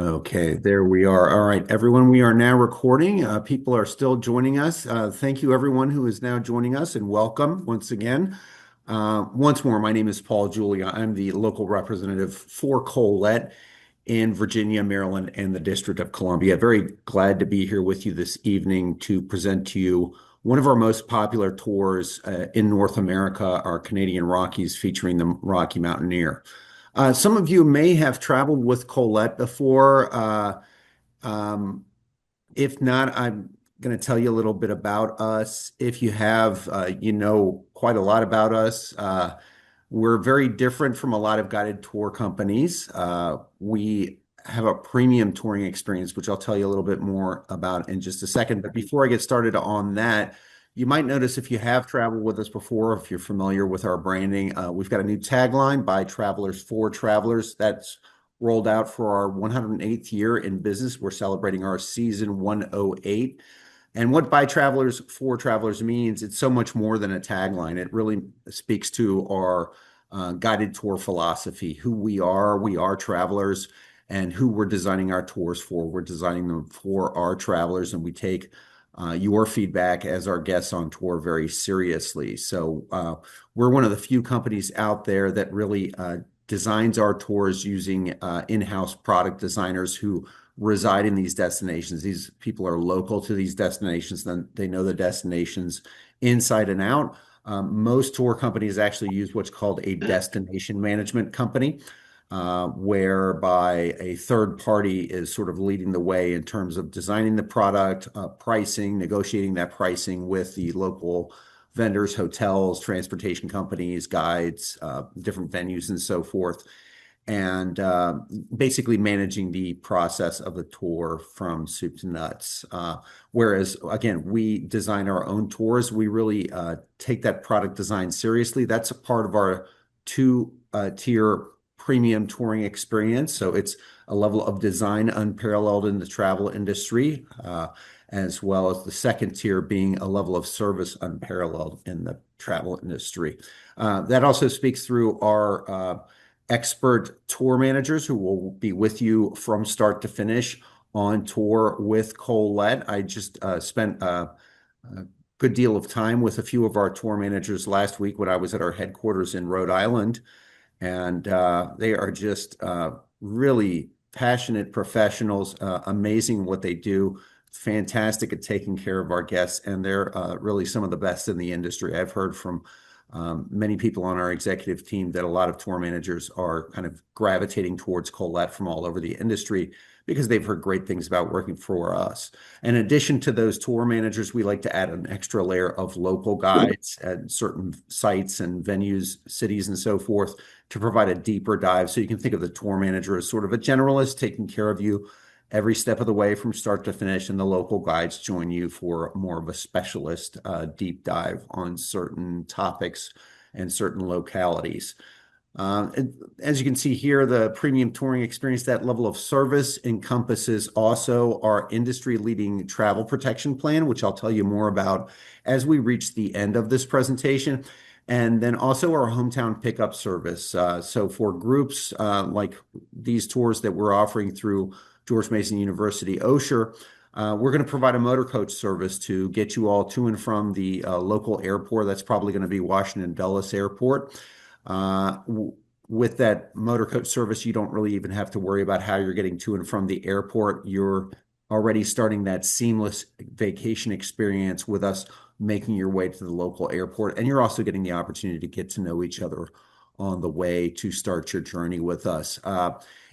Okay, there we are. All right, everyone, we are now recording. People are still joining us. Thank you, everyone who is now joining us, and welcome once again. Once more, my name is Paul Julia. I'm the local representative for Collette in Virginia, Maryland, and the District of Columbia. Very glad to be here with you this evening to present to you one of our most popular tours in North America, our Canadian Rockies, featuring the Rocky Mountaineer. Some of you may have traveled with Collette before. Um, if not, I'm going to tell you a little bit about us. If you have, you know quite a lot about us. We're very different from a lot of guided tour companies. We have a premium touring experience, which I'll tell you a little bit more about in just a second. But before I get started on that, you might notice if you have traveled with us before, if you're familiar with our branding, we've got a new tagline, by travelers for travelers. That's rolled out for our 108th year in business. We're celebrating our season 108. And what by travelers for travelers means, it's so much more than a tagline. It really speaks to our guided tour philosophy, who we are. We are travelers, and who we're designing our tours for. We're designing them for our travelers, and we take your feedback as our guests on tour very seriously. So we're one of the few companies out there that really designs our tours using in-house product designers who reside in these destinations. These people are local to these destinations, then they know the destinations inside and out. Most tour companies actually use what's called a destination management company, whereby a third party is sort of leading the way in terms of designing the product, pricing, negotiating that pricing with the local vendors, hotels, transportation companies, guides, different venues, and so forth, and basically managing the process of the tour from soup to nuts. Whereas, again, we design our own tours. We really take that product design seriously. That's a part of our two-tier premium touring experience. So it's a level of design unparalleled in the travel industry, as well as the second tier being a level of service unparalleled in the travel industry. That also speaks through our expert tour managers who will be with you from start to finish on tour with Collette. I just spent a good deal of time with a few of our tour managers last week when I was at our headquarters in Rhode Island. And they are just really passionate professionals, amazing what they do, fantastic at taking care of our guests, and they're really some of the best in the industry. I've heard from many people on our executive team that a lot of tour managers are kind of gravitating towards Collette from all over the industry because they've heard great things about working for us. In addition to those tour managers, we like to add an extra layer of local guides at certain sites and venues, cities, and so forth, to provide a deeper dive. So you can think of the tour manager as sort of a generalist taking care of you every step of the way from start to finish, and the local guides join you for more of a specialist deep dive on certain topics and certain localities. As you can see here, the premium touring experience, that level of service encompasses also our industry-leading travel protection plan, which I'll tell you more about as we reach the end of this presentation. And then also our hometown pickup service. So for groups like these tours that we're offering through George Mason University Osher, we're going to provide a motor coach service to get you all to and from the local airport. That's probably going to be Washington Dulles Airport. With that motor coach service, you don't really even have to worry about how you're getting to and from the airport. You're already starting that seamless vacation experience with us, making your way to the local airport. And you're also getting the opportunity to get to know each other on the way to start your journey with us.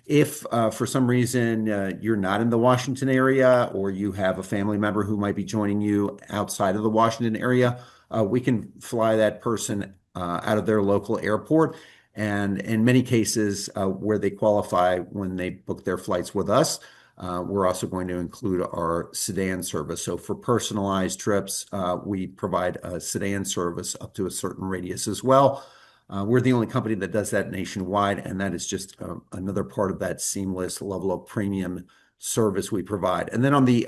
If for some reason you're not in the Washington area, or you have a family member who might be joining you outside of the Washington area, we can fly that person out of their local airport. And in many cases where they qualify when they book their flights with us, we're also going to include our sedan service. So for personalized trips, we provide a sedan service up to a certain radius as well. We're the only company that does that nationwide, and that is just another part of that seamless level of premium service we provide. And then on the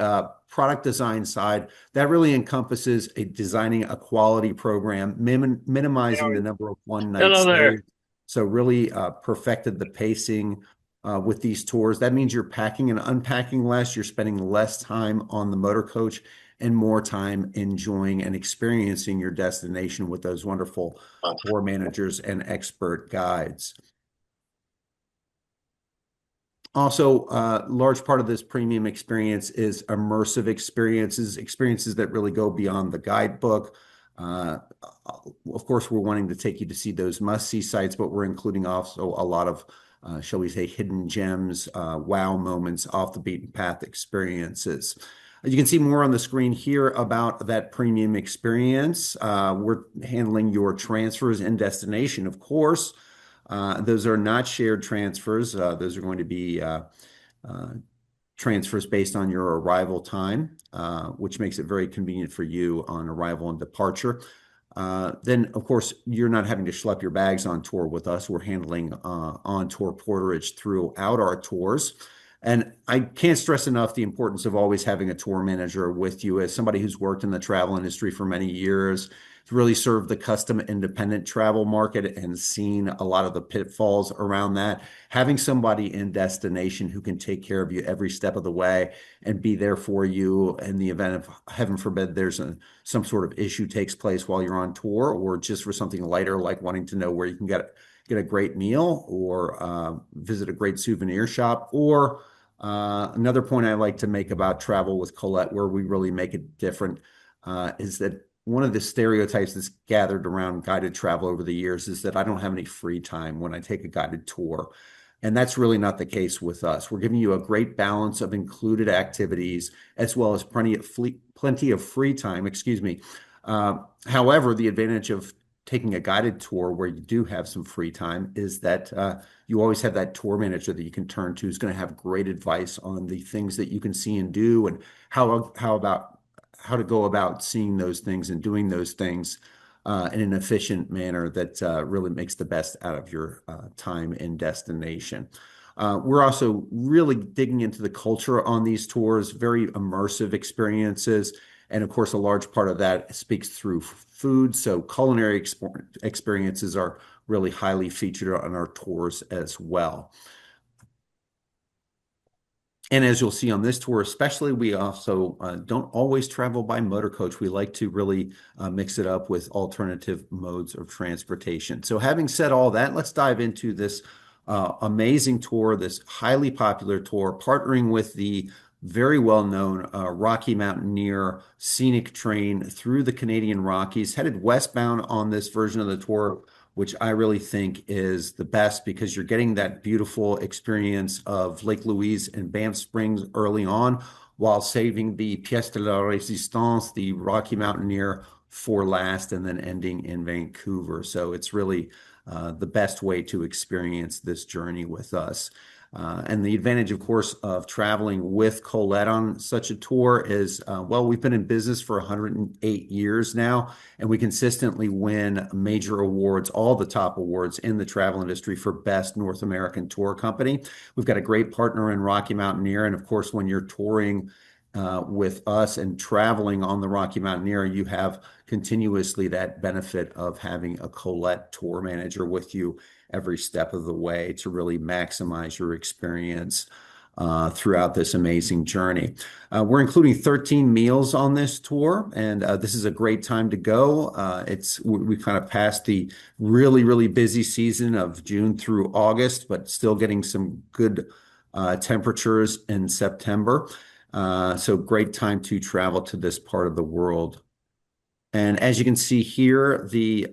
product design side, that really encompasses designing a quality program, minimizing the number of one-night Hello there. stays. So really perfected the pacing with these tours. That means you're packing and unpacking less, you're spending less time on the motor coach and more time enjoying and experiencing your destination with those wonderful tour managers and expert guides. Also, a large part of this premium experience is immersive experiences, experiences that really go beyond the guidebook. Of course, we're wanting to take you to see those must-see sites, but we're including also a lot of, shall we say, hidden gems, wow moments, off the beaten path experiences. You can see more on the screen here about that premium experience. We're handling your transfers and destination, of course. Those are not shared transfers. Those are going to be uh, transfers based on your arrival time, which makes it very convenient for you on arrival and departure. Then, of course, you're not having to schlep your bags on tour with us. We're handling on-tour porterage throughout our tours. And I can't stress enough the importance of always having a tour manager with you. As somebody who's worked in the travel industry for many years, really served the custom independent travel market and seen a lot of the pitfalls around that. Having somebody in destination who can take care of you every step of the way and be there for you in the event of, heaven forbid, some sort of issue takes place while you're on tour, or just for something lighter like wanting to know where you can get a great meal, or visit a great souvenir shop, or another point I like to make about travel with Collette, where we really make it different, is that one of the stereotypes that's gathered around guided travel over the years is that I don't have any free time when I take a guided tour. And that's really not the case with us. We're giving you a great balance of included activities as well as plenty of free time, excuse me. However, the advantage of taking a guided tour where you do have some free time is that you always have that tour manager that you can turn to, who's going to have great advice on the things that you can see and do, and how to go about seeing those things and doing those things in an efficient manner that really makes the best out of your time and destination. We're also really digging into the culture on these tours, very immersive experiences. And of course, a large part of that speaks through food. So culinary experiences are really highly featured on our tours as well. And as you'll see on this tour, especially, we also don't always travel by motor coach. We like to really mix it up with alternative modes of transportation. So having said all that, let's dive into this amazing tour, this highly popular tour, partnering with the very well-known Rocky Mountaineer scenic train through the Canadian Rockies, headed westbound on this version of the tour, which I really think is the best because you're getting that beautiful experience of Lake Louise and Banff Springs early on, while saving the pièce de la résistance, the Rocky Mountaineer, for last, and then ending in Vancouver. So it's really the best way to experience this journey with us. And the advantage, of course, of traveling with Collette on such a tour is, well, we've been in business for 108 years now, and we consistently win major awards, all the top awards in the travel industry for Best North American Tour Company. We've got a great partner in Rocky Mountaineer, and of course, when you're touring with us and traveling on the Rocky Mountaineer, you have continuously that benefit of having a Collette tour manager with you every step of the way to really maximize your experience throughout this amazing journey. We're including 13 meals on this tour, and this is a great time to go. We kind of passed the really, really busy season of June through August, but still getting some good temperatures in September. So great time to travel to this part of the world. And as you can see here, the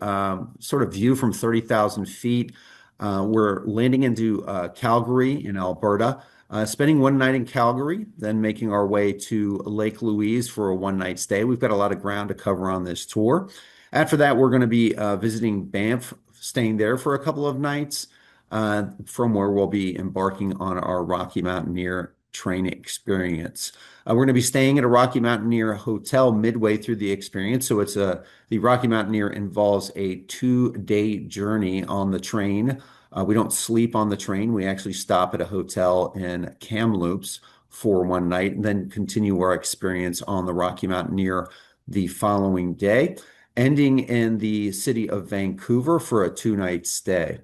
sort of view from 30,000 feet, we're landing into Calgary in Alberta, spending one night in Calgary, then making our way to Lake Louise for a one-night stay. We've got a lot of ground to cover on this tour. After that, we're going to be visiting Banff, staying there for a couple of nights, from where we'll be embarking on our Rocky Mountaineer train experience. We're going to be staying at a Rocky Mountaineer hotel midway through the experience. So the Rocky Mountaineer involves a 2-day journey on the train. We don't sleep on the train. We actually stop at a hotel in Kamloops for one night and then continue our experience on the Rocky Mountaineer the following day, ending in the city of Vancouver for a 2-night stay.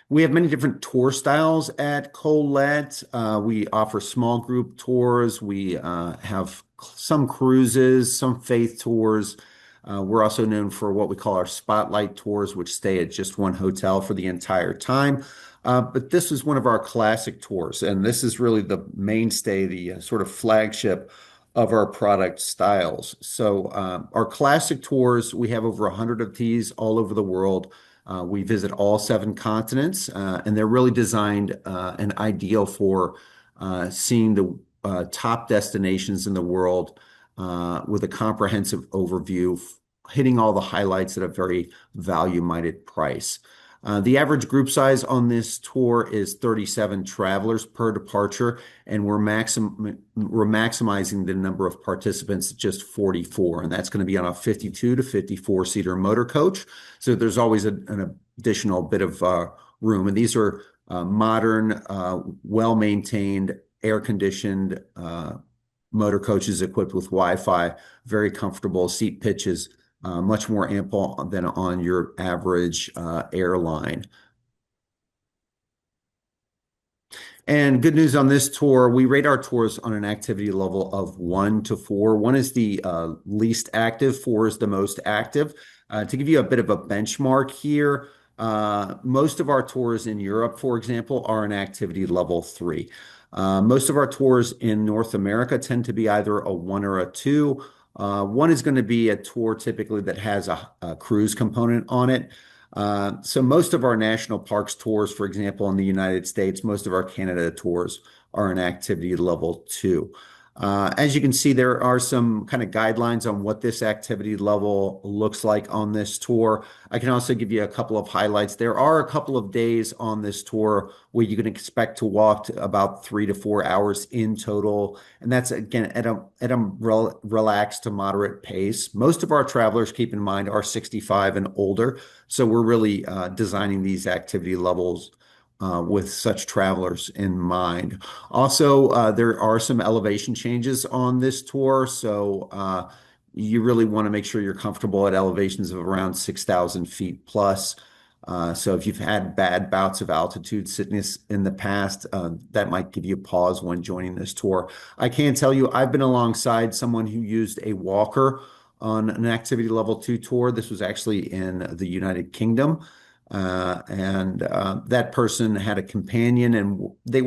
We have many different tour styles at Colette. We offer small group tours. We have some cruises, some faith tours. We're also known for what we call our spotlight tours, which stay at just one hotel for the entire time. But this is one of our classic tours, and this is really the mainstay, the sort of flagship of our product styles. So, our classic tours, we have over 100 of these all over the world. We visit all seven continents, and they're really designed and ideal for seeing the top destinations in the world with a comprehensive overview, hitting all the highlights at a very value-minded price. The average group size on this tour is 37 travelers per departure, and we're maximizing the number of participants at just 44, and that's going to be on a 52 to 54 seater motor coach. So there's always an additional bit of room, and these are modern, well-maintained, air-conditioned motor coaches equipped with Wi-Fi, very comfortable seat pitches, much more ample than on your average airline. And good news on this tour, we rate our tours on an activity level of 1 to 4. One is the least active, 4 is the most active. To give you a bit of a benchmark here, most of our tours in Europe, for example, are an activity level 3. Most of our tours in North America tend to be either a 1 or a 2. One is going to be a tour typically that has a cruise component on it. So most of our national parks tours, for example, in the United States, most of our Canada tours are an activity level 2. As you can see, there are some kind of guidelines on what this activity level looks like on this tour. I can also give you a couple of highlights. There are a couple of days on this tour where you can expect to walk to about 3 to 4 hours in total, and that's again at a relaxed to moderate pace. Most of our travelers, keep in mind, are 65 and older, so we're really designing these activity levels with such travelers in mind. Also, there are some elevation changes on this tour, so you really want to make sure you're comfortable at elevations of around 6,000 feet plus. So if you've had bad bouts of altitude sickness in the past, that might give you pause when joining this tour. I can tell you, I've been alongside someone who used a walker on an activity level 2 tour. This was actually in the United Kingdom. And that person had a companion, and they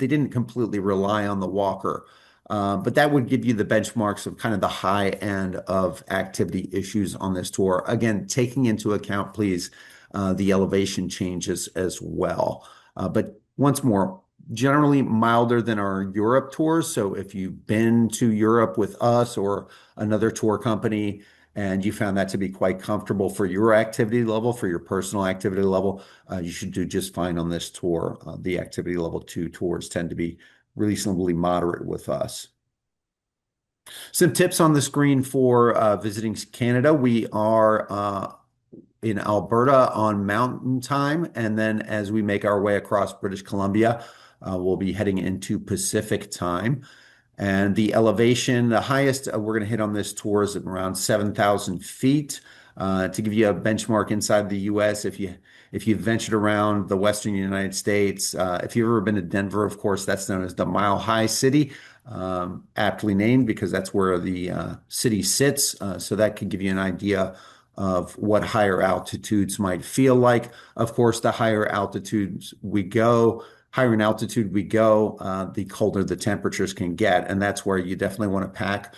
didn't completely rely on the walker. But that would give you the benchmarks of kind of the high end of activity issues on this tour. Again, taking into account, please, the elevation changes as well. But once more, generally milder than our Europe tours. So if you've been to Europe with us or another tour company, and you found that to be quite comfortable for your activity level, for your personal activity level, you should do just fine on this tour. The activity level 2 tours tend to be reasonably moderate with us. Some tips on the screen for visiting Canada. We are in Alberta on Mountain Time, and then as we make our way across British Columbia, we'll be heading into Pacific Time. And the elevation, the highest we're going to hit on this tour is at around 7,000 feet. To give you a benchmark inside the U.S., if you've ventured around the Western United States, if you've ever been to Denver, of course, that's known as the Mile High City, aptly named because that's where the city sits. So that can give you an idea of what higher altitudes might feel like. Of course, the higher altitudes we go, higher in altitude we go, the colder the temperatures can get. And that's where you definitely want to pack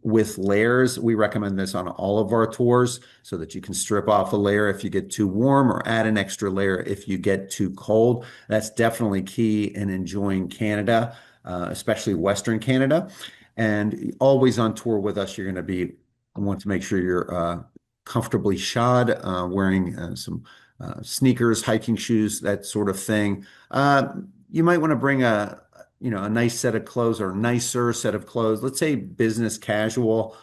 with layers. We recommend this on all of our tours so that you can strip off a layer if you get too warm or add an extra layer if you get too cold. That's definitely key in enjoying Canada, especially Western Canada. And always on tour with us, you're going to want to make sure you're comfortably shod, wearing some sneakers, hiking shoes, that sort of thing. You might want to bring a nice set of clothes or nicer set of clothes. Let's say business casual,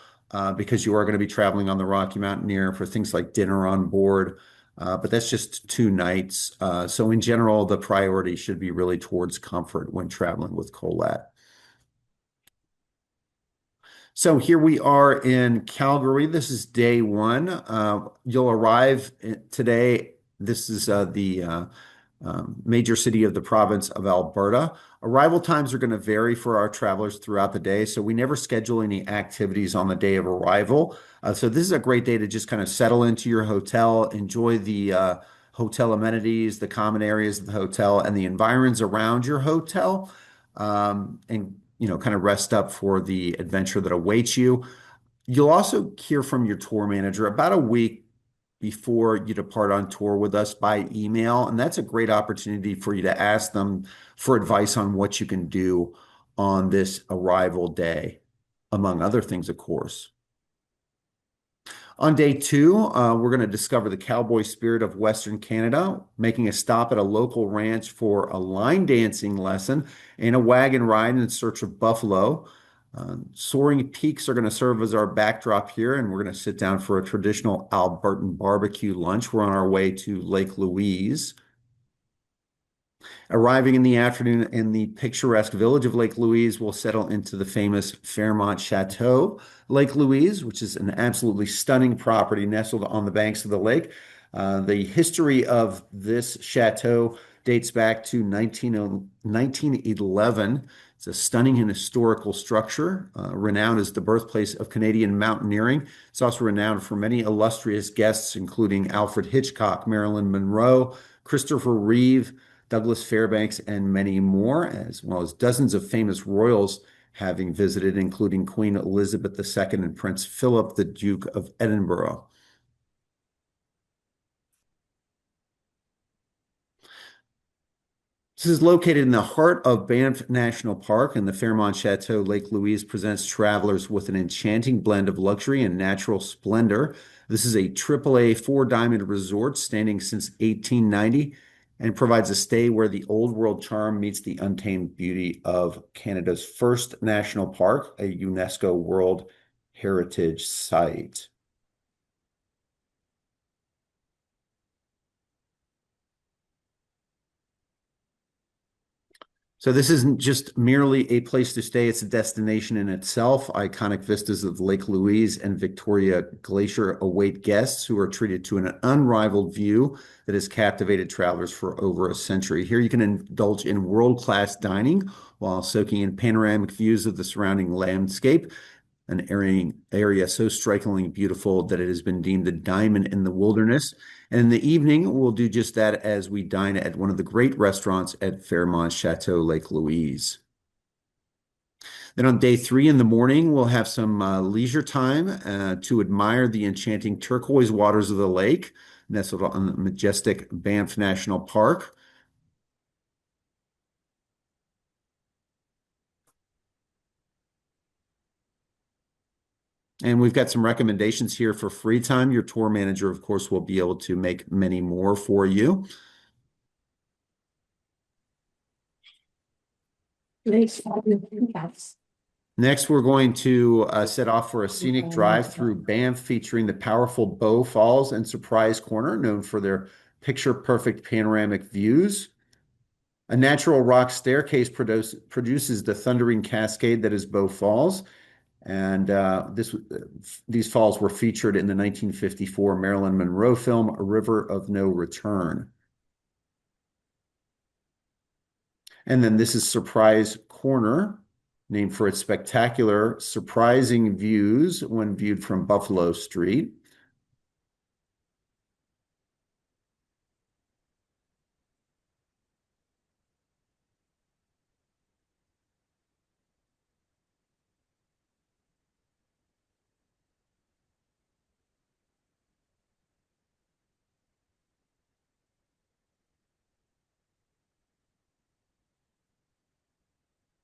because you are going to be traveling on the Rocky Mountaineer for things like dinner on board. But that's just 2 nights. So in general, the priority should be really towards comfort when traveling with Colette. So here we are in Calgary. This is day 1. You'll arrive today This is the major city of the province of Alberta. Arrival times are going to vary for our travelers throughout the day, so we never schedule any activities on the day of arrival. So this is a great day to just kind of settle into your hotel, enjoy the hotel amenities, the common areas of the hotel, and the environs around your hotel, and kind of rest up for the adventure that awaits you. You'll also hear from your tour manager about a week before you depart on tour with us by email. And that's a great opportunity for you to ask them for advice on what you can do on this arrival day, among other things, of course. On day two, we're going to discover the cowboy spirit of Western Canada, making a stop at a local ranch for a line dancing lesson and a wagon ride in search of buffalo. Soaring peaks are going to serve as our backdrop here, and we're going to sit down for a traditional Albertan barbecue lunch. We're on our way to Lake Louise. Arriving in the afternoon in the picturesque village of Lake Louise, we'll settle into the famous Fairmont Chateau. Lake Louise, which is an absolutely stunning property nestled on the banks of the lake. The history of this chateau dates back to 1911. It's a stunning and historical structure, renowned as the birthplace of Canadian mountaineering. It's also renowned for many illustrious guests, including Alfred Hitchcock, Marilyn Monroe, Christopher Reeve, Douglas Fairbanks, and many more, as well as dozens of famous royals having visited, including Queen Elizabeth II and Prince Philip, the Duke of Edinburgh. This is located in the heart of Banff National Park, and the Fairmont Chateau Lake Louise presents travelers with an enchanting blend of luxury and natural splendor. This is a AAA four-diamond resort standing since 1890 and provides a stay where the old world charm meets the untamed beauty of Canada's first national park, a UNESCO World Heritage Site. So this isn't just merely a place to stay, it's a destination in itself. Iconic vistas of Lake Louise and Victoria Glacier await guests who are treated to an unrivaled view that has captivated travelers for over a century. Here you can indulge in world-class dining while soaking in panoramic views of the surrounding landscape, an area so strikingly beautiful that it has been deemed a diamond in the wilderness. And in the evening, we'll do just that as we dine at one of the great restaurants at Fairmont Chateau Lake Louise. Then on day three in the morning, we'll have some leisure time to admire the enchanting turquoise waters of the lake, nestled on the majestic Banff National Park. And we've got some recommendations here for free time. Your tour manager, of course, will be able to make many more for you. Next, we're going to set off for a scenic drive through Banff featuring the powerful Bow Falls and Surprise Corner, known for their picture-perfect panoramic views. A natural rock staircase produces the thundering cascade that is Bow Falls. And these falls were featured in the 1954 Marilyn Monroe film, A River of No Return. And then this is Surprise Corner, named for its spectacular, surprising views when viewed from Buffalo Street.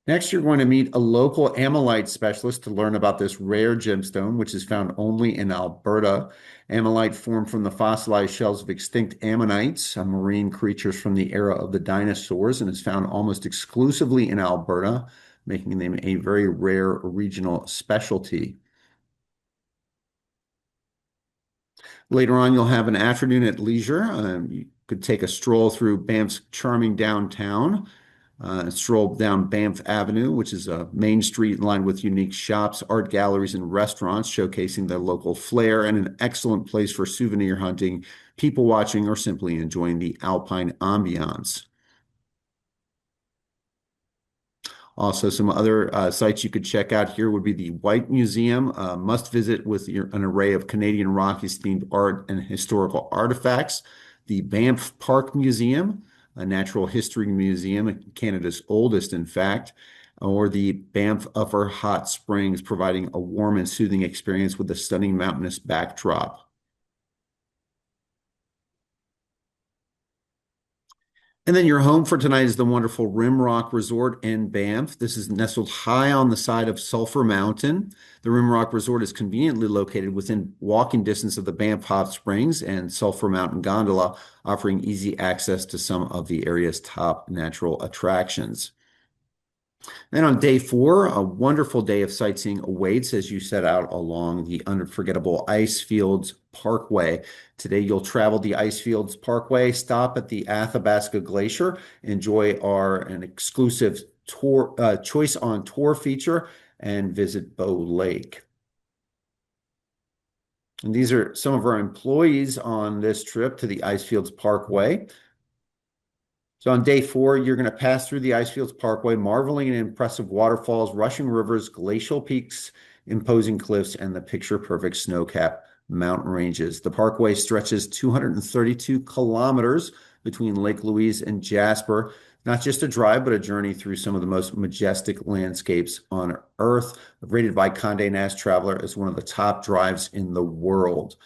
Next, you're going to meet a local ammonite specialist to learn about this rare gemstone, which is found only in Alberta. Ammonite formed from the fossilized shells of extinct ammonites, marine creatures from the era of the dinosaurs, and is found almost exclusively in Alberta, making them a very rare regional specialty. Later on, you'll have an afternoon at leisure. You could take a stroll through Banff's charming downtown. Stroll down Banff Avenue, which is a main street lined with unique shops, art galleries, and restaurants showcasing the local flair, and an excellent place for souvenir hunting, people watching, or simply enjoying the alpine ambiance. Also, some other sites you could check out here would be the White Museum, must visit with an array of Canadian Rockies themed art and historical artifacts. The Banff Park Museum, a natural history museum, Canada's oldest, in fact, or the Banff Upper Hot Springs, providing a warm and soothing experience with a stunning mountainous backdrop. And then your home for tonight is the wonderful Rimrock Resort in Banff. This is nestled high on the side of Sulphur Mountain. The Rimrock Resort is conveniently located within walking distance of the Banff Hot Springs and Sulphur Mountain Gondola, offering easy access to some of the area's top natural attractions. Then on day four, a wonderful day of sightseeing awaits as you set out along the unforgettable Icefields Parkway. Today, you'll travel the Icefields Parkway, stop at the Athabasca Glacier, enjoy an exclusive tour choice on tour feature, and visit Bow Lake. And these are some of our employees on this trip to the Icefields Parkway. So on day four, you're going to pass through the Icefields Parkway, marveling in impressive waterfalls, rushing rivers, glacial peaks, imposing cliffs, and the picture-perfect snow-capped mountain ranges. The parkway stretches 232 kilometers between Lake Louise and Jasper. Not just a drive, but a journey through some of the most majestic landscapes on Earth, rated by Condé Nast Traveler as one of the top drives in the world.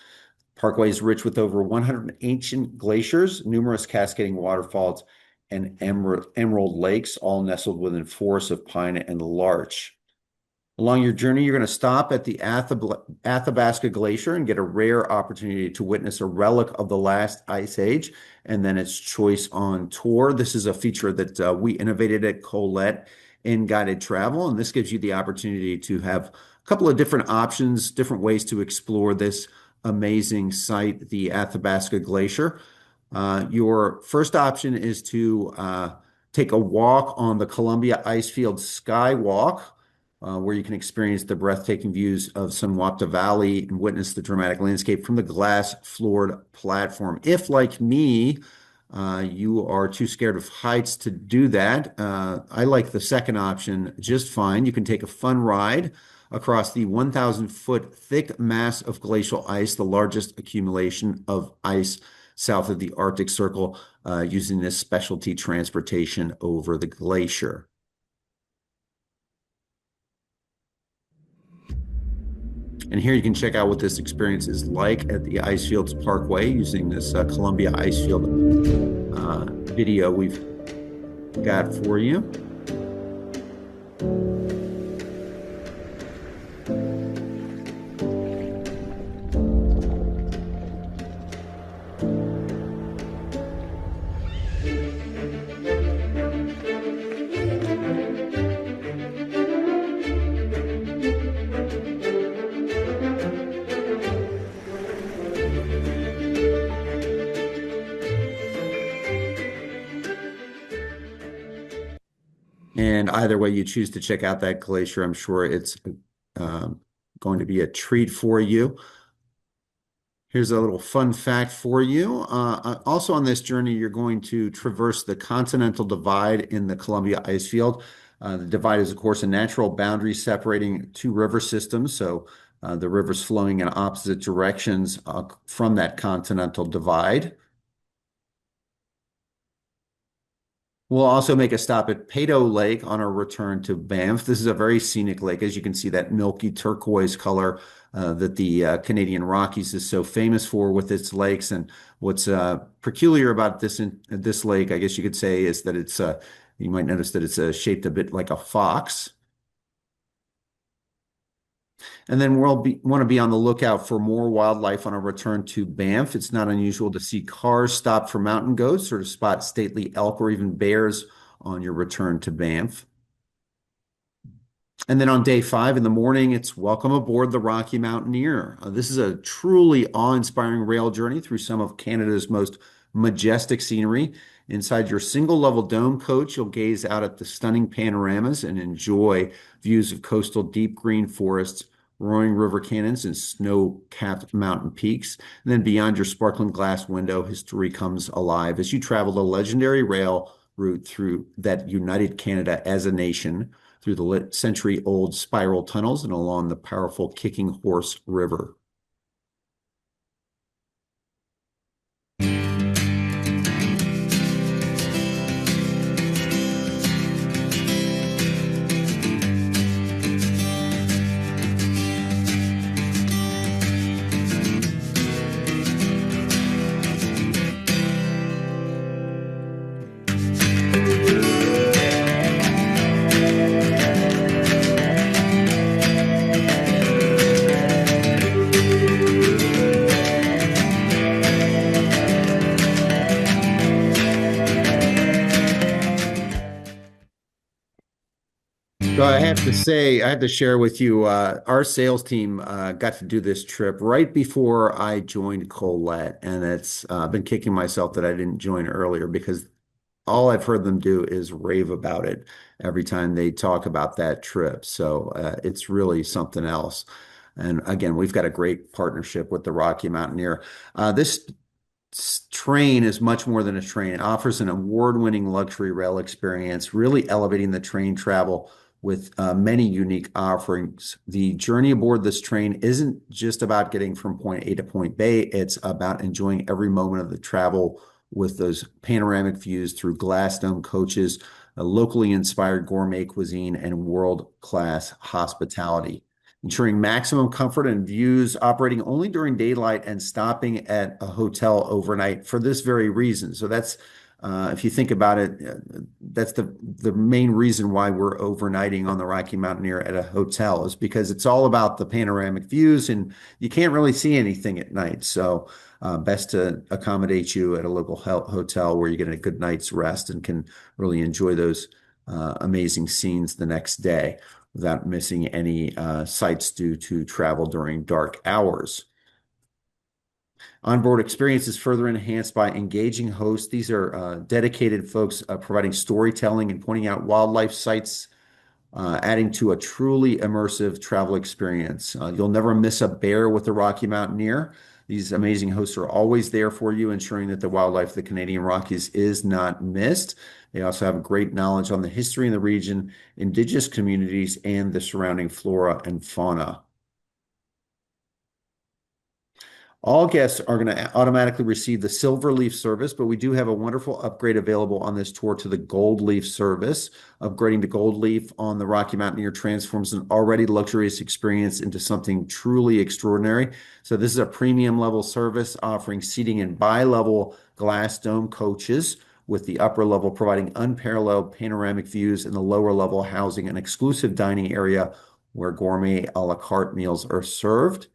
Parkway is rich with over 100 ancient glaciers, numerous cascading waterfalls, and emerald lakes, all nestled within forests of pine and larch. Along your journey, you're going to stop at the Athabasca Glacier and get a rare opportunity to witness a relic of the last ice age, and then its choice on tour. This is a feature that we innovated at Collette in guided travel, and this gives you the opportunity to have a couple of different options, different ways to explore this amazing site, the Athabasca Glacier. Your first option is to take a walk on the Columbia Icefield Skywalk, where you can experience the breathtaking views of Sunwapta Valley and witness the dramatic landscape from the glass-floored platform. If, like me, you are too scared of heights to do that, I like the second option just fine. You can take a fun ride across the 1,000-foot thick mass of glacial ice, the largest accumulation of ice south of the Arctic Circle, using this specialty transportation over the glacier. And here you can check out what this experience is like at the Icefields Parkway using this Columbia Icefield video we've got for you. And either way you choose to check out that glacier, I'm sure it's going to be a treat for you. Here's a little fun fact for you. Also on this journey, you're going to traverse the Continental Divide in the Columbia Icefield. The divide is, of course, a natural boundary separating two river systems. So the rivers flowing in opposite directions from that Continental Divide. We'll also make a stop at Peyto Lake on our return to Banff. This is a very scenic lake. As you can see, that milky turquoise color that the Canadian Rockies is so famous for with its lakes. And what's peculiar about this lake, I guess you could say, is that it's you might notice that it's shaped a bit like a fox. And then want to be on the lookout for more wildlife on our return to Banff. It's not unusual to see cars stop for mountain goats or to spot stately elk or even bears on your return to Banff. And then on day 5 in the morning, it's welcome aboard the Rocky Mountaineer. This is a truly awe-inspiring rail journey through some of Canada's most majestic scenery. Inside your single level dome coach, you'll gaze out at the stunning panoramas and enjoy views of coastal deep green forests, roaring river canyons, and snow-capped mountain peaks. And then beyond your sparkling glass window, history comes alive as you travel the legendary rail route through that united Canada as a nation, through the century-old spiral tunnels and along the powerful Kicking Horse River. So I have to say, I have to share with you, our sales team got to do this trip right before I joined Collette, and it's been kicking myself that I didn't join earlier because all I've heard them do is rave about it every time they talk about that trip. So it's really something else. And again, we've got a great partnership with the Rocky Mountaineer. This train is much more than a train. It offers an award-winning luxury rail experience, really elevating the train travel with many unique offerings. The journey aboard this train isn't just about getting from point A to point B, it's about enjoying every moment of the travel with those panoramic views through glass dome coaches, a locally inspired gourmet cuisine, and world-class hospitality, ensuring maximum comfort and views, operating only during daylight and stopping at a hotel overnight for this very reason. So that's if you think about it, that's the main reason why we're overnighting on the Rocky Mountaineer at a hotel is because it's all about the panoramic views, and you can't really see anything at night. So best to accommodate you at a local hotel where you get a good night's rest and can really enjoy those amazing scenes the next day without missing any sights due to travel during dark hours. Onboard experience is further enhanced by engaging hosts. These are dedicated folks providing storytelling and pointing out wildlife sites, adding to a truly immersive travel experience. You'll never miss a bear with the Rocky Mountaineer. These amazing hosts are always there for you, ensuring that the wildlife of the Canadian Rockies is not missed. They also have great knowledge on the history in the region, indigenous communities, and the surrounding flora and fauna. All guests are going to automatically receive the Silver Leaf service, but we do have a wonderful upgrade available on this tour to the Gold Leaf service. Upgrading to Gold Leaf on the Rocky Mountaineer transforms an already luxurious experience into something truly extraordinary. So this is a premium level service offering seating in bi-level glass dome coaches, with the upper level providing unparalleled panoramic views and the lower level housing an exclusive dining area where gourmet a la carte meals are served.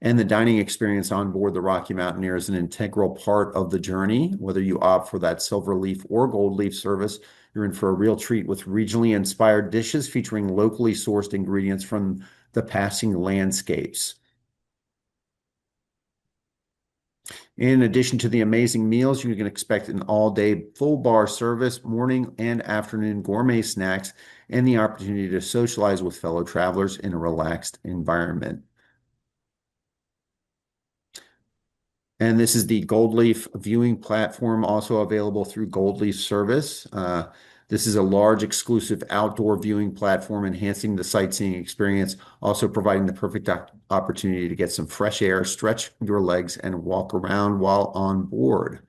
And the dining experience on board the Rocky Mountaineer is an integral part of the journey. Whether you opt for that silver leaf or gold leaf service, you're in for a real treat with regionally inspired dishes featuring locally sourced ingredients from the passing landscapes. In addition to the amazing meals, you can expect an all-day full bar service, morning and afternoon gourmet snacks, and the opportunity to socialize with fellow travelers in a relaxed environment. And this is the Gold Leaf viewing platform, also available through Gold Leaf service. This is a large exclusive outdoor viewing platform, enhancing the sightseeing experience, also providing the perfect opportunity to get some fresh air, stretch your legs, and walk around while on board.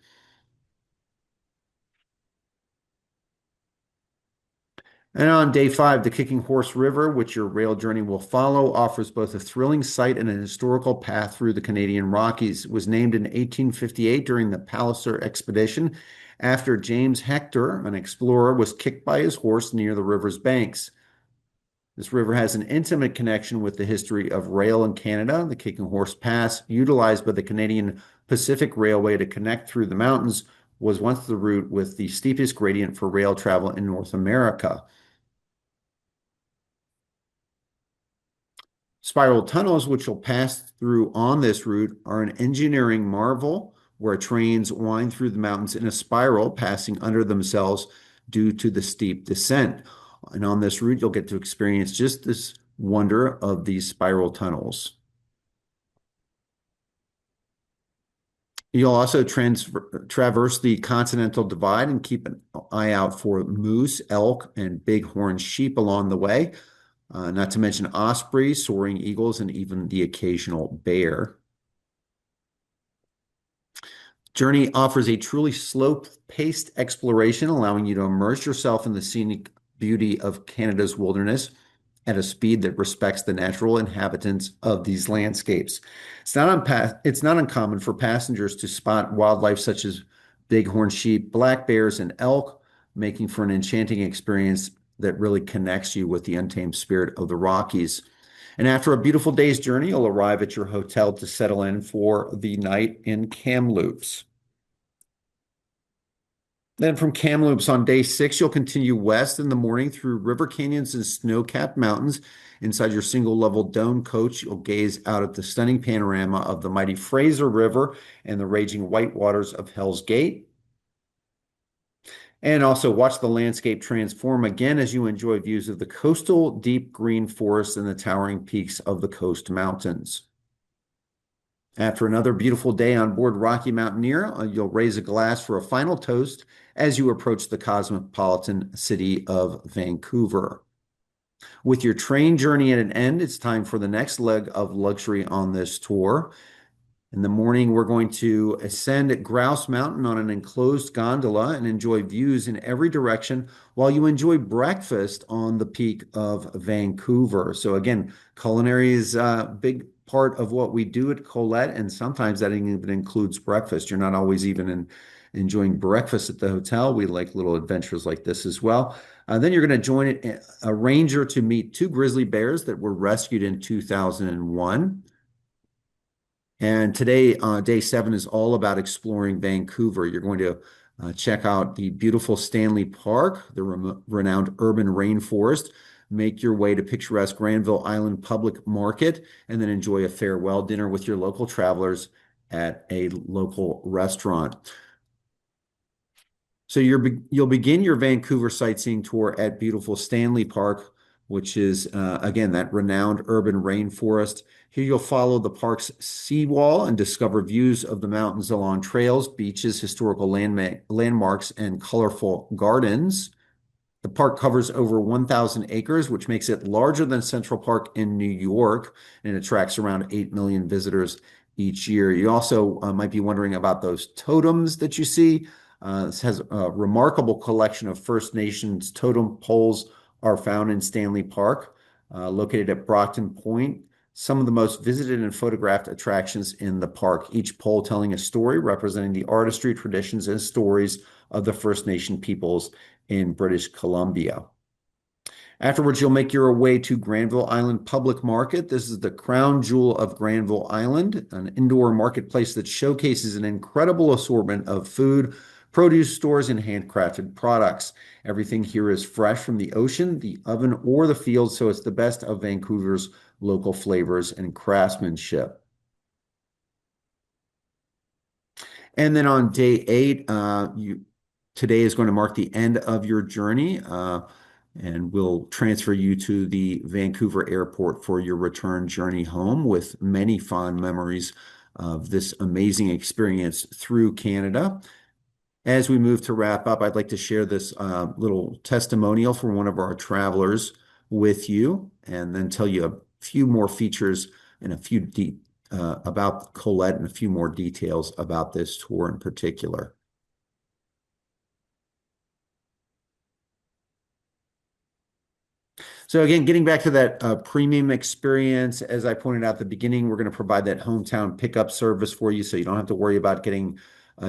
And on day five, the Kicking Horse River, which your rail journey will follow, offers both a thrilling sight and an historical path through the Canadian Rockies. It was named in 1858 during the Palliser expedition after James Hector, an explorer, was kicked by his horse near the river's banks. This river has an intimate connection with the history of rail in Canada. The Kicking Horse Pass, utilized by the Canadian Pacific Railway to connect through the mountains, was once the route with the steepest gradient for rail travel in North America. Spiral tunnels, which you'll pass through on this route, are an engineering marvel where trains wind through the mountains in a spiral, passing under themselves due to the steep descent. And on this route, you'll get to experience just this wonder of these spiral tunnels. You'll also traverse the Continental Divide and keep an eye out for moose, elk, and bighorn sheep along the way, not to mention ospreys, soaring eagles, and even the occasional bear. Journey offers a truly slow-paced exploration, allowing you to immerse yourself in the scenic beauty of Canada's wilderness at a speed that respects the natural inhabitants of these landscapes. It's not uncommon for passengers to spot wildlife such as bighorn sheep, black bears, and elk, making for an enchanting experience that really connects you with the untamed spirit of the Rockies. And after a beautiful day's journey, you'll arrive at your hotel to settle in for the night in Kamloops. Then from Kamloops on day 6, you'll continue west in the morning through river canyons and snow-capped mountains. Inside your single-level dome coach, you'll gaze out at the stunning panorama of the mighty Fraser River and the raging white waters of Hell's Gate. And also watch the landscape transform again as you enjoy views of the coastal deep green forests and the towering peaks of the coast mountains. After another beautiful day on board Rocky Mountaineer, you'll raise a glass for a final toast as you approach the cosmopolitan city of Vancouver. With your train journey at an end, it's time for the next leg of luxury on this tour. In the morning, we're going to ascend Grouse Mountain on an enclosed gondola and enjoy views in every direction while you enjoy breakfast on the peak of Vancouver. So again, culinary is a big part of what we do at Collette, and sometimes that even includes breakfast. You're not always even enjoying breakfast at the hotel. We like little adventures like this as well. Then you're going to join a ranger to meet 2 grizzly bears that were rescued in 2001. And today, day 7 is all about exploring Vancouver. You're going to check out the beautiful Stanley Park, the renowned urban rainforest, make your way to picturesque Granville Island Public Market, and then enjoy a farewell dinner with your local travelers at a local restaurant. So you'll begin your Vancouver sightseeing tour at beautiful Stanley Park, which is, again, that renowned urban rainforest. Here you'll follow the park's seawall and discover views of the mountains along trails, beaches, historical landmarks, and colorful gardens. The park covers over 1,000 acres, which makes it larger than Central Park in New York, and it attracts around 8 million visitors each year. You also might be wondering about those totems that you see. This has a remarkable collection of First Nations totem poles are found in Stanley Park, located at Brockton Point. Some of the most visited and photographed attractions in the park, each pole telling a story representing the artistry, traditions, and stories of the First Nation peoples in British Columbia. Afterwards, you'll make your way to Granville Island Public Market. This is the crown jewel of Granville Island, an indoor marketplace that showcases an incredible assortment of food, produce stores, and handcrafted products. Everything here is fresh from the ocean, the oven, or the field, so it's the best of Vancouver's local flavors and craftsmanship. And then on day 8, today is going to mark the end of your journey, and we'll transfer you to the Vancouver airport for your return journey home with many fond memories of this amazing experience through Canada. As we move to wrap up, I'd like to share this little testimonial from one of our travelers with you, and then tell you a few more features and a few about Collette and a few more details about this tour in particular. So again, getting back to that premium experience, as I pointed out at the beginning, we're going to provide that hometown pickup service for you, so you don't have to worry about getting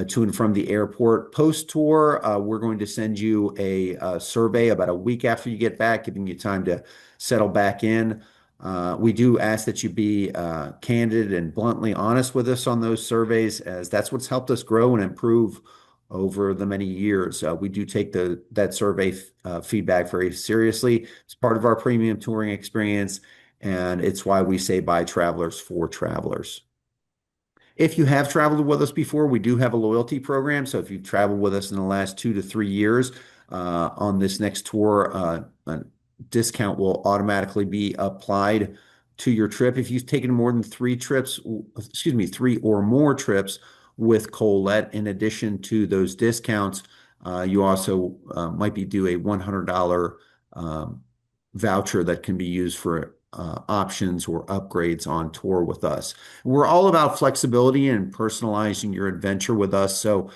to and from the airport. Post-tour, we're going to send you a survey about a week after you get back, giving you time to settle back in. We do ask that you be candid and bluntly honest with us on those surveys, as that's what's helped us grow and improve over the many years. We do take that survey feedback very seriously. It's part of our premium touring experience, And it's why we say by travelers for travelers. If you have traveled with us before, we do have a loyalty program. So if you've traveled with us in the last 2 to 3 years on this next tour, a discount will automatically be applied to your trip. If you've taken more than 3 trips, excuse me, 3 or more trips with Colette, in addition to those discounts, you also might be due a $100 voucher that can be used for options or upgrades on tour with us. We're all about flexibility and personalizing your adventure with us. So,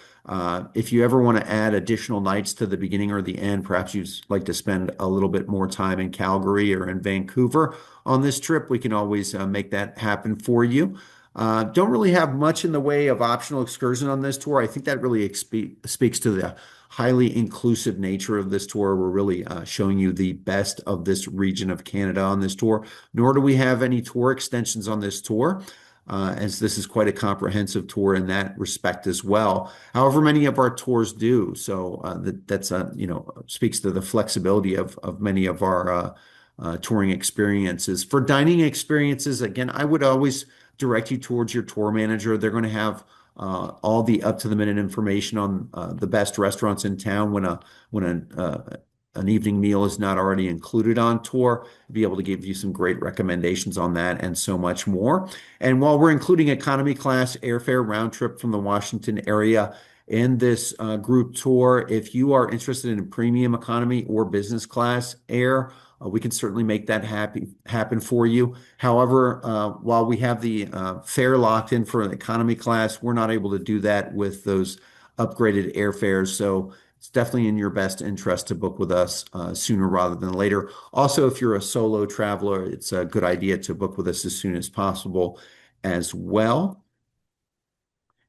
if you ever want to add additional nights to the beginning or the end, perhaps you'd like to spend a little bit more time in Calgary or in Vancouver on this trip, we can always make that happen for you. Don't really have much in the way of optional excursion on this tour. I think that really speaks to the highly inclusive nature of this tour. We're really showing you the best of this region of Canada on this tour. Nor do we have any tour extensions on this tour, as this is quite a comprehensive tour in that respect as well. However, many of our tours do. So that's speaks to the flexibility of many of our touring experiences. For dining experiences, again, I would always direct you towards your tour manager. They're going to have all the up-to-the-minute information on the best restaurants in town when an evening meal is not already included on tour, be able to give you some great recommendations on that and so much more. And while we're including economy class airfare round trip from the Washington area in this group tour, if you are interested in premium economy or business class air, we can certainly make that happen for you. However, while we have the fare locked in for an economy class, we're not able to do that with those upgraded airfares. So it's definitely in your best interest to book with us sooner rather than later. Also, if you're a solo traveler, it's a good idea to book with us as soon as possible as well.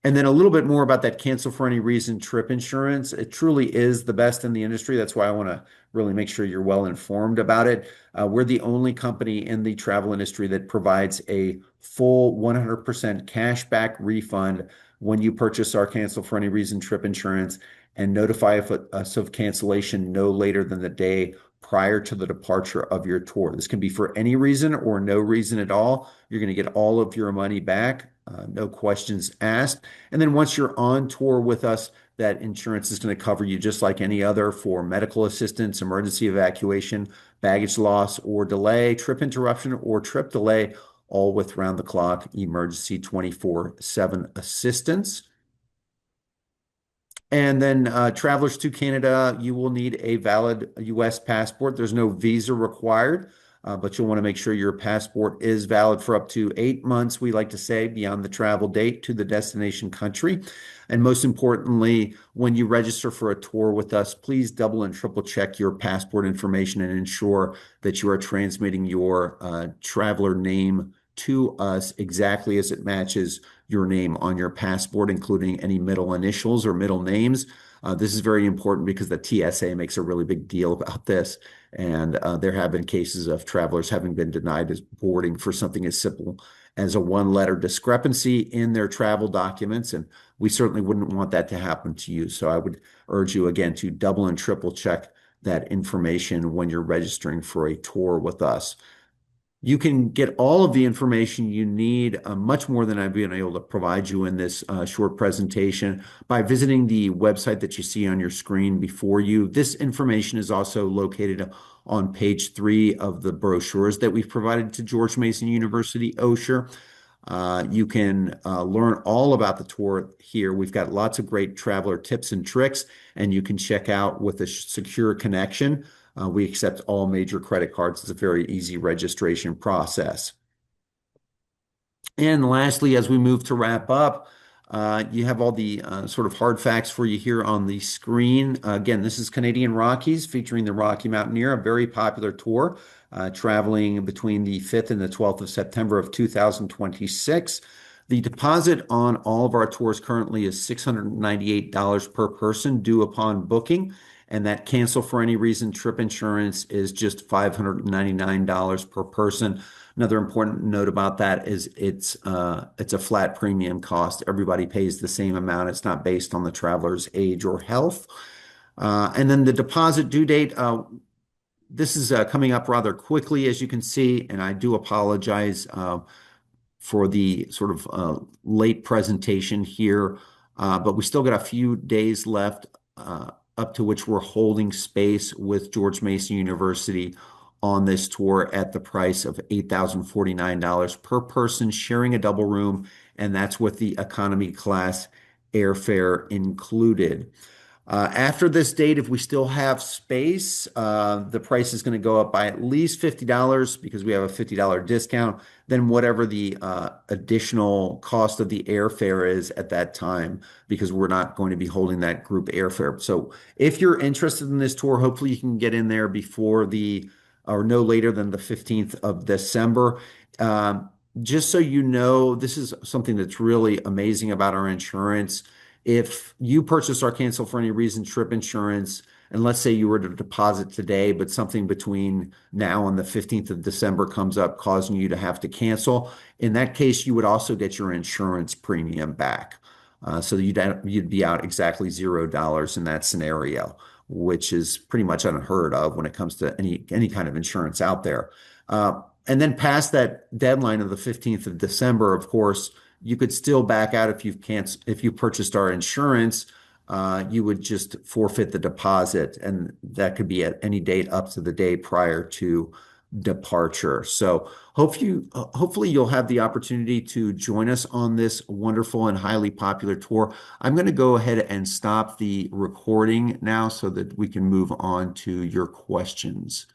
And then a little bit more about that cancel for any reason trip insurance. It truly is the best in the industry. That's why I want to really make sure you're well informed about it. We're the only company in the travel industry that provides a full 100% cash back refund when you purchase our cancel for any reason trip insurance and notify us of cancellation no later than the day prior to the departure of your tour. This can be for any reason or no reason at all. You're going to get all of your money back, no questions asked. And then once you're on tour with us, that insurance is going to cover you just like any other for medical assistance, emergency evacuation, baggage loss or delay, trip interruption or trip delay, all with round the clock emergency 24/7 assistance. And then travelers to Canada, you will need a valid U.S. passport. There's no visa required, but you'll want to make sure your passport is valid for up to 8 months, we like to say, beyond the travel date to the destination country. And most importantly, when you register for a tour with us, please double and triple check your passport information and ensure that you are transmitting your traveler name to us exactly as it matches your name on your passport, including any middle initials or middle names. This is very important because the TSA makes a really big deal about this. And there have been cases of travelers having been denied as boarding for something as simple as a one-letter discrepancy in their travel documents. And we certainly wouldn't want that to happen to you. So I would urge you again to double and triple check that information when you're registering for a tour with us. You can get all of the information you need, much more than I've been able to provide you in this short presentation, by visiting the website that you see on your screen before you. This information is also located on page 3 of the brochures that we've provided to George Mason University Osher. You can learn all about the tour here. We've got lots of great traveler tips and tricks, and you can check out with a secure connection. We accept all major credit cards. It's a very easy registration process. And lastly, as we move to wrap up, you have all the sort of hard facts for you here on the screen. Again, this is Canadian Rockies featuring the Rocky Mountaineer, a very popular tour traveling between the 5th and the 12th of September of 2026. The deposit on all of our tours currently is $698 per person due upon booking. And that cancel for any reason trip insurance is just $599 per person. Another important note about that is it's a flat premium cost. Everybody pays the same amount. It's not based on the traveler's age or health. And then the deposit due date, this is coming up rather quickly, as you can see, and I do apologize for the sort of late presentation here, but we still got a few days left up to which we're holding space with George Mason University on this tour at the price of $8,049 per person, sharing a double room, and that's with the economy class airfare included. After this date, if we still have space, the price is going to go up by at least $50 because we have a $50 discount, then whatever the additional cost of the airfare is at that time, because we're not going to be holding that group airfare. So if you're interested in this tour, hopefully you can get in there before or no later than the 15th of December. Um, just so you know, this is something that's really amazing about our insurance. If you purchase our cancel for any reason trip insurance, and let's say you were to deposit today, but something between now and the 15th of December comes up causing you to have to cancel, in that case, you would also get your insurance premium back. So you'd be out exactly $0 in that scenario, which is pretty much unheard of when it comes to any kind of insurance out there. And then past that deadline of the 15th of December, of course, you could still back out if you purchased our insurance, you would just forfeit the deposit, and that could be at any date up to the day prior to departure. So hopefully you'll have the opportunity to join us on this wonderful and highly popular tour. I'm going to go ahead and stop the recording now so that we can move on to your questions.